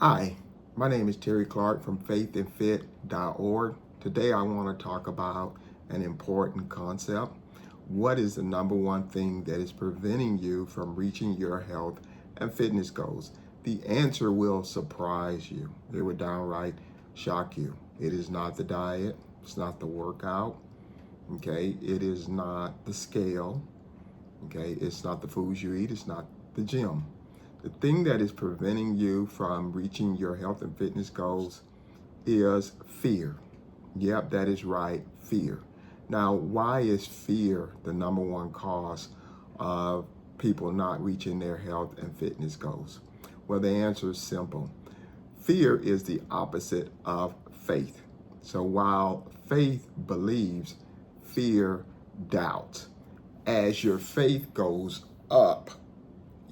Hi, my name is Terry Clark from faithandfit.org. Today I want to talk about an important concept. What is the number one thing that is preventing you from reaching your health and fitness goals? The answer will surprise you. It will downright shock you. It is not the diet, it's not the workout, okay? It is not the scale, okay? It's not the foods you eat, it's not the gym. The thing that is preventing you from reaching your health and fitness goals is fear. Yep, that is right, fear. Now, why is fear the number one cause of people not reaching their health and fitness goals? Well, the answer is simple. Fear is the opposite of faith. So while faith believes, fear doubts. As your faith goes up,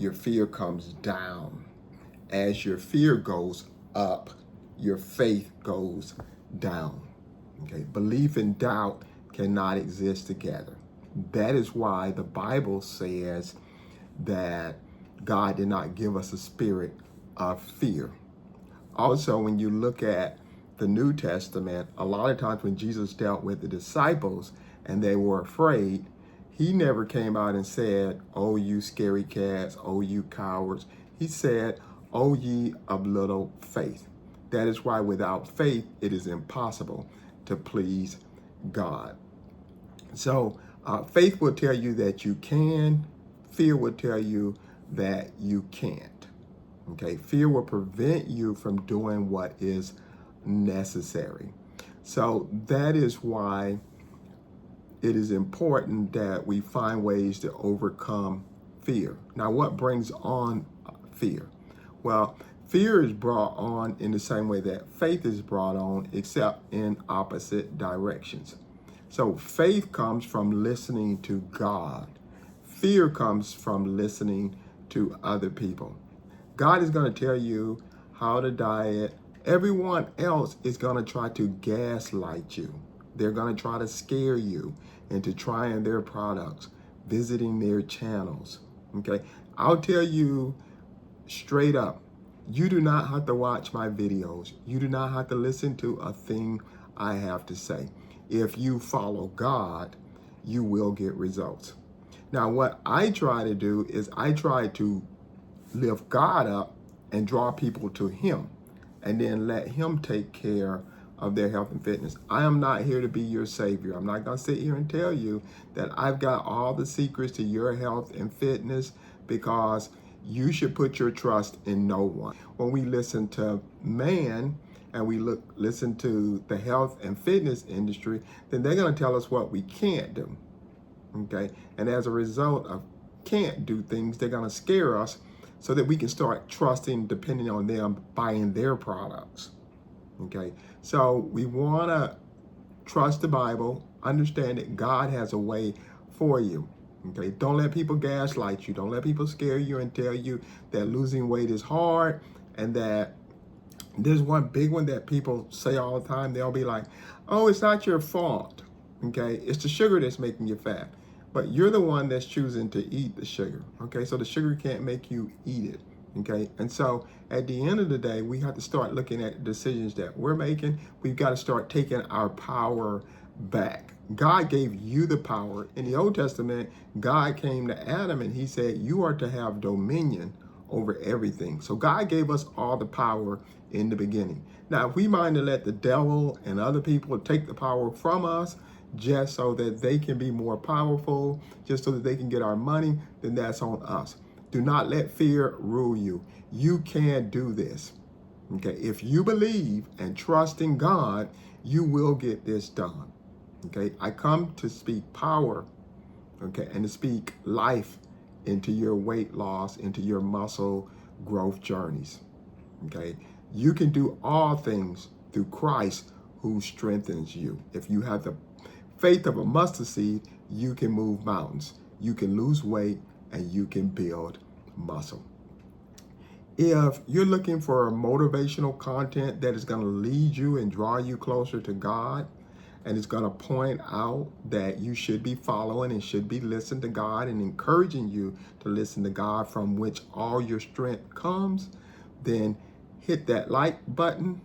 your fear comes down. As your fear goes up, your faith goes down. Okay, belief and doubt cannot exist together. That is why the Bible says that God did not give us a spirit of fear. Also, when you look at the New Testament, a lot of times when Jesus dealt with the disciples and they were afraid, he never came out and said, "Oh, you scary cats, oh, you cowards." He said, "Oh, ye of little faith." That is why without faith, it is impossible to please God. So faith will tell you that you can. Fear will tell you that you can't. Okay, fear will prevent you from doing what is necessary. So that is why it is important that we find ways to overcome fear. Now, what brings on fear? Well, fear is brought on in the same way that faith is brought on, except in opposite directions. So faith comes from listening to God. Fear comes from listening to other people. God is going to tell you how to diet. Everyone else is going to try to gaslight you. They're going to try to scare you into trying their products, visiting their channels. Okay, I'll tell you straight up, you do not have to watch my videos. You do not have to listen to a thing I have to say. If you follow God, you will get results. Now, what I try to do is I try to lift God up and draw people to Him, and then let Him take care of their health and fitness. I am not here to be your savior. I'm not going to sit here and tell you that I've got all the secrets to your health and fitness, because you should put your trust in no one. When we listen to man and we listen to the health and fitness industry, then they're going to tell us what we can't do. Okay, and as a result of can't do things, they're going to scare us so that we can start trusting, depending on them, buying their products. Okay, so we want to trust the Bible, understand that God has a way for you. Okay, don't let people gaslight you. Don't let people scare you and tell you that losing weight is hard, and that there's one big one that people say all the time. They'll be like, "Oh, it's not your fault. Okay, it's the sugar that's making you fat." But you're the one that's choosing to eat the sugar. Okay, so the sugar can't make you eat it. Okay, and so at the end of the day, we have to start looking at decisions that we're making. We've got to start taking our power back. God gave you the power. In the Old Testament, God came to Adam and He said, "You are to have dominion over everything." So God gave us all the power in the beginning. Now, if we mind to let the devil and other people take the power from us just so that they can be more powerful, just so that they can get our money, then that's on us. Do not let fear rule you. You can do this. Okay, if you believe and trust in God, you will get this done. Okay, I come to speak power, okay, and to speak life into your weight loss, into your muscle growth journeys. Okay, you can do all things through Christ who strengthens you. If you have the faith of a mustard seed, you can move mountains, you can lose weight, and you can build muscle. If you're looking for motivational content that is going to lead you and draw you closer to God, and it's going to point out that you should be following and should be listening to God, and encouraging you to listen to God, from which all your strength comes, then hit that like button,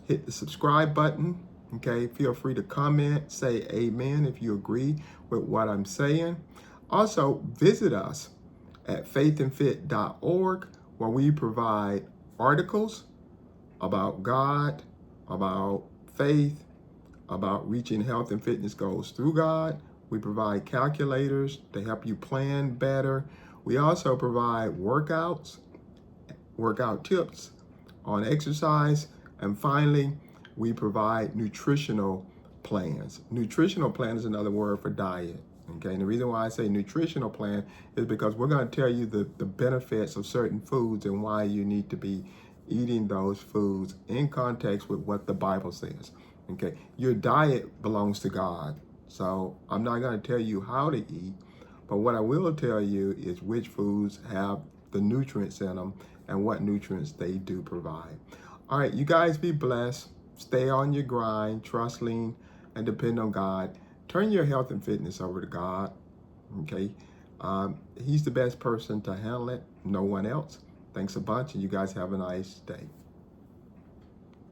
hit the subscribe button. Okay, feel free to comment, say amen if you agree with what I'm saying. Also, visit us at faithandfit.org, where we provide articles about God, about faith, about reaching health and fitness goals through God. We provide calculators to help you plan better. We also provide workouts, workout tips on exercise. And finally, we provide nutritional plans. Nutritional plan is another word for diet. Okay, and the reason why I say nutritional plan is because we're going to tell you the benefits of certain foods and why you need to be eating those foods in context with what the Bible says. Okay, your diet belongs to God. So I'm not going to tell you how to eat, but what I will tell you is which foods have the nutrients in them and what nutrients they do provide. All right, you guys be blessed. Stay on your grind, trust, lean, and depend on God. Turn your health and fitness over to God. Okay, He's the best person to handle it, no one else. Thanks a bunch, and you guys have a nice day.